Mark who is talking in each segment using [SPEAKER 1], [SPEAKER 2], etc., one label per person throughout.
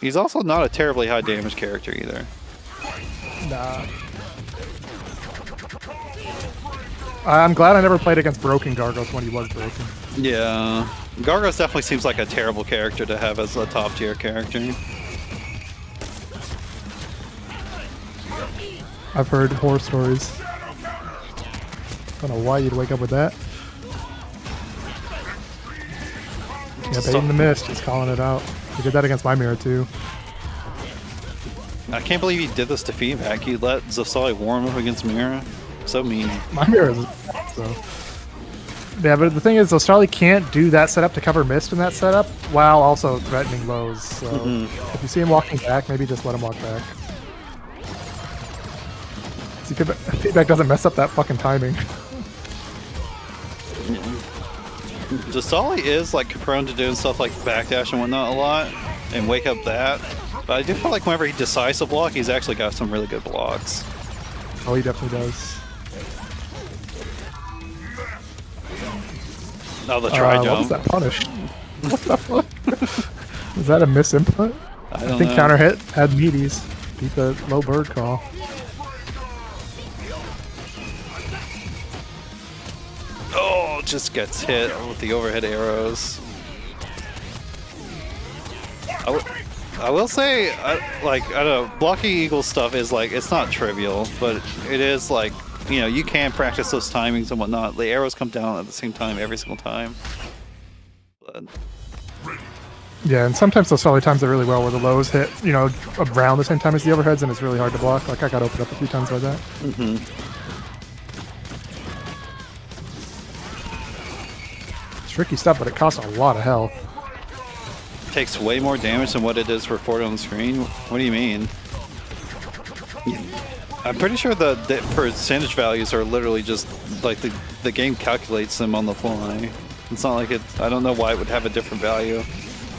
[SPEAKER 1] He's also not a terribly high damage character either.
[SPEAKER 2] Nah. I'm glad I never played against broken Gargos when he was broken.
[SPEAKER 1] Yeah. Gargos definitely seems like a terrible character to have as a top tier character.
[SPEAKER 2] I've heard horror stories. Don't know why you'd wake up with that. Yeah, baiting the mist, just calling it out. He did that against my Mira too.
[SPEAKER 1] I can't believe he did this to Feedback. He let Zostaly warm up against Mira. So mean.
[SPEAKER 2] My Mira is so. Yeah, but the thing is, Zostaly can't do that setup to cover mist in that setup while also threatening lows. So if you see him walking back, maybe just let him walk back. See, Feedback doesn't mess up that fucking timing.
[SPEAKER 1] Zostaly is like prone to doing stuff like backdash and whatnot a lot and wake up that. But I do feel like whenever he decides to block, he's actually got some really good blocks.
[SPEAKER 2] Oh, he definitely does.
[SPEAKER 1] Oh, the try jump.
[SPEAKER 2] What is that punish? What the fuck? Is that a misinput?
[SPEAKER 1] I
[SPEAKER 2] think
[SPEAKER 1] know.
[SPEAKER 2] counter hit had meaties. Beat the low bird call.
[SPEAKER 1] Oh, just gets hit with the overhead arrows. I will say, I don't know, blocking Eagle stuff is like, it's not trivial, but it is like, you know, you can practice those timings and whatnot. The arrows come down at the same time every single time. But
[SPEAKER 2] Yeah, and sometimes those solid times are really well where the lows hit, you know, around the same time as the overheads, and it's really hard to block. Like, I got opened up a few times by that. Tricky stuff, but it costs a lot of health.
[SPEAKER 1] takes way more damage than what it is reported on the screen. What do you mean? I'm pretty sure the percentage values are literally just like the game calculates them on the fly. It's not like it. I don't know why it would have a different value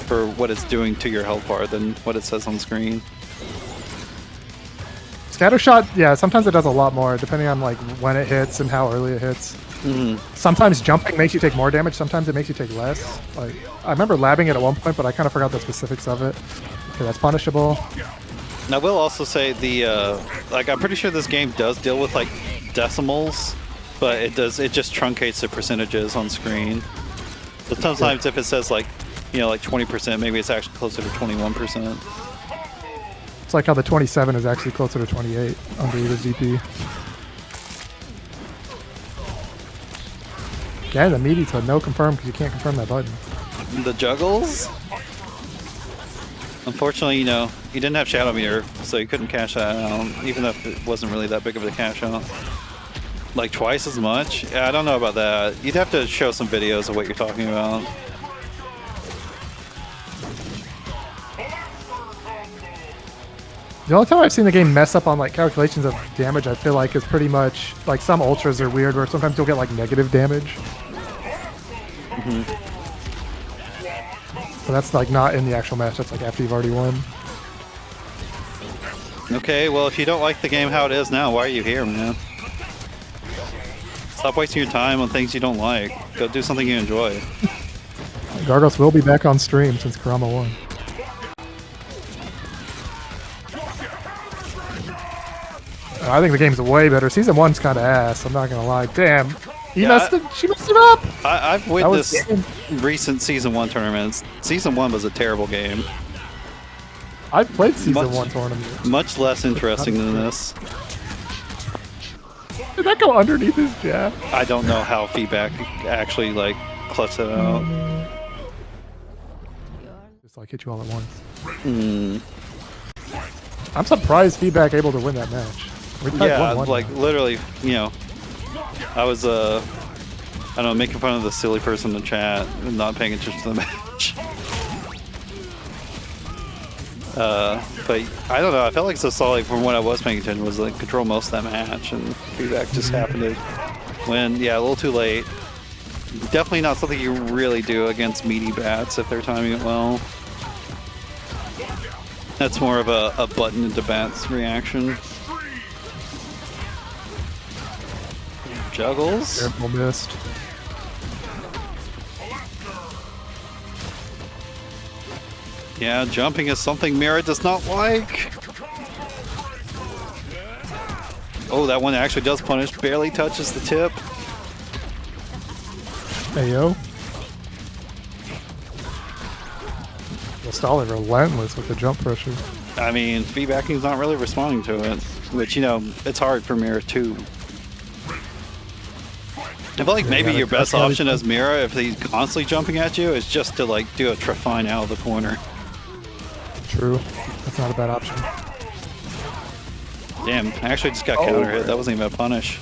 [SPEAKER 1] for what it's doing to your health bar than what it says on screen.
[SPEAKER 2] Scattershot, yeah, sometimes it does a lot more depending on like when it hits and how early it hits. Sometimes jumping makes you take more damage, sometimes it makes you take less. Like, I remember labbing it at one point, but I kind of forgot the specifics of it. Okay, that's punishable.
[SPEAKER 1] I will also say the like I'm pretty sure this game does deal with like decimals, but it just truncates the percentages on screen. So sometimes if it says like, you know, like 20%, maybe it's actually closer to 21%.
[SPEAKER 2] It's like how the 27 is actually closer to 28 under either ZP. Yeah, the meaties, but no confirm because you can't confirm that button.
[SPEAKER 1] The juggles? Unfortunately, you know, you didn't have Shadow Meter, so you couldn't cash that out, even if it wasn't really that big of a cash out. Like twice as much? Yeah, I don't know about that. You'd have to show some videos of what you're talking about.
[SPEAKER 2] The only time I've seen the game mess up on like calculations of damage, I feel like, is pretty much like some ultras are weird where sometimes you'll get like negative damage. But that's like not in the actual match, that's like after you've already won.
[SPEAKER 1] Okay, well if you don't like the game how it is now, why are you here, man? Stop wasting your time on things you don't like. Go do something you enjoy.
[SPEAKER 2] Gargos will be back on stream since Kurama won. I think the game's way better. Season 1's kind of ass, I'm not gonna lie. Damn, she messed it up!
[SPEAKER 1] I've witnessed recent Season 1 tournaments. Season 1 was a terrible game.
[SPEAKER 2] I played Season 1 tournament.
[SPEAKER 1] Much less interesting than this.
[SPEAKER 2] Did that go underneath his jab?
[SPEAKER 1] I don't know how Feedback actually like clutched it out.
[SPEAKER 2] Just like hit you all at once. I'm surprised Feedback able to win that match.
[SPEAKER 1] Yeah, like literally, you know, I was I don't know, making fun of the silly person in the chat and not paying attention to the match. But I don't know, I felt like Zostaly, from what I was paying attention, was like control most of that match, and Feedback just happened to win. Yeah, a little too late. Definitely not something you really do against meaty bats if they're timing it well. That's more of a button into bats reaction. Juggles.
[SPEAKER 2] Careful, missed.
[SPEAKER 1] Yeah, jumping is something Mira does not like. Oh, that one actually does punish. Barely touches the tip.
[SPEAKER 2] Hey, yo. Zostaly relentless with the jump pressure.
[SPEAKER 1] I mean, Feedbackqueen's not really responding to it, which, you know, it's hard for Mira too. I feel like maybe your best option as Mira, if he's constantly jumping at you, is just to like do a Ultrafine out of the corner.
[SPEAKER 2] True. That's not a bad option.
[SPEAKER 1] Damn, I actually just got counter hit. That wasn't even a punish.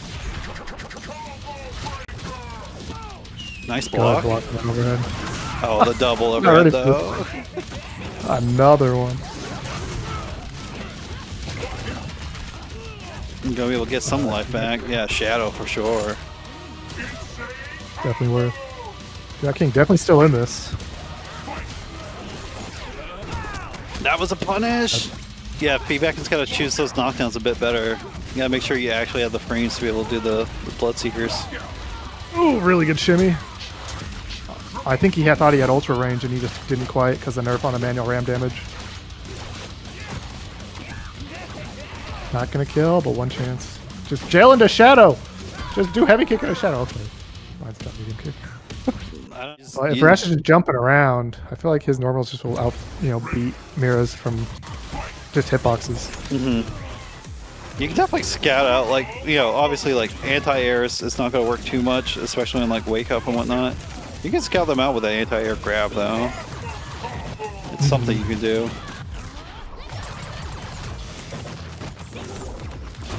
[SPEAKER 1] Nice block.
[SPEAKER 2] Overhead.
[SPEAKER 1] Oh, the double overhead though.
[SPEAKER 2] Another one.
[SPEAKER 1] I'm gonna be able to get some life back. Yeah, Shadow for sure.
[SPEAKER 2] Definitely worth. Yeah, King definitely still in this.
[SPEAKER 1] That was a punish. Yeah, Feedbackqueen's got to choose those knockdowns a bit better. You gotta make sure you actually have the frames to be able to do the Bloodseekers.
[SPEAKER 2] Ooh, really good shimmy. I think he thought he had ultra range and he just didn't quite because the nerf on the manual ram damage. Not gonna kill, but one chance. Just jail into Shadow! Just do heavy kick into Shadow. Okay. Mine's not medium kick. Well, if Rash is just jumping around, I feel like his normals just will beat Mira's from just hitboxes.
[SPEAKER 1] You can definitely scout out, like, you know, obviously, like, anti-airs, it's not going to work too much, especially in, like, Wake Up and whatnot. You can scout them out with an anti-air grab, though. It's something you can do.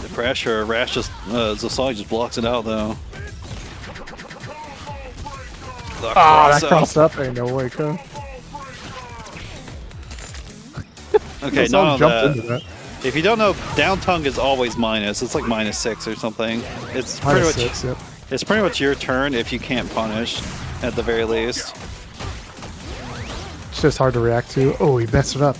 [SPEAKER 1] The pressure, Rash just, Zostaly just blocks it out, though.
[SPEAKER 2] That crossed up, ain't no Wake Up.
[SPEAKER 1] Okay, not on that. If you don't know, down tongue is always minus. It's like -6 or something. It's pretty much
[SPEAKER 2] -6, yep.
[SPEAKER 1] It's pretty much your turn if you can't punish, at the very least.
[SPEAKER 2] It's just hard to react to. Oh, he messed it up.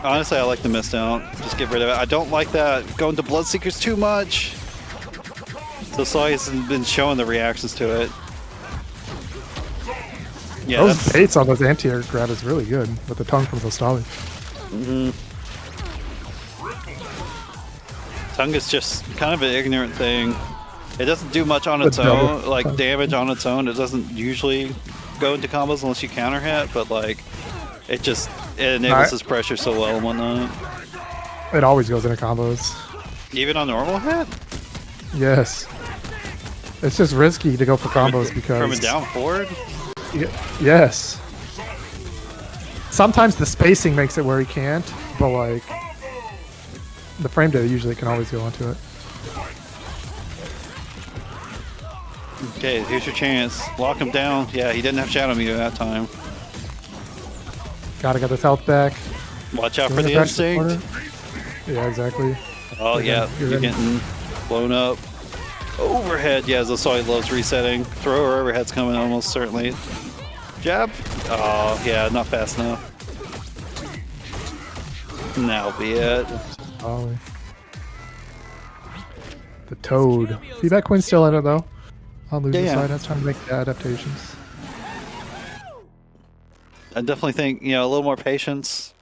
[SPEAKER 1] Honestly, I like the missed out. Just get rid of it. I don't like that going to Bloodseekers too much. Zostaly has been showing the reactions to it. Yeah,
[SPEAKER 2] those baits on those anti-air grab is really good with the tongue from Zostaly.
[SPEAKER 1] Tongue is just kind of an ignorant thing. It doesn't do much on its own, like damage on its own. It doesn't usually go into combos unless you counter hit, but like it enables his pressure so well and whatnot.
[SPEAKER 2] It always goes into combos.
[SPEAKER 1] Even on normal hit?
[SPEAKER 2] Yes. It's just risky to go for combos because
[SPEAKER 1] from a down forward?
[SPEAKER 2] Yes. Sometimes the spacing makes it where he can't, but like the frame data usually can always go onto it.
[SPEAKER 1] Okay, here's your chance. Lock him down. Yeah, he didn't have Shadow Meter that time.
[SPEAKER 2] Gotta get his health back.
[SPEAKER 1] Watch out for the instinct.
[SPEAKER 2] Yeah, exactly.
[SPEAKER 1] Oh yeah, you're getting blown up. Overhead, yeah, Zostaly loves resetting. Thrower overhead's coming almost certainly. Jab. Oh yeah, not fast enough. That'll be it.
[SPEAKER 2] Ollie. The Toad. Feedbackqueen's still in it though. On loser side, has time to make the adaptations.
[SPEAKER 1] I definitely think, you know, a little more patience.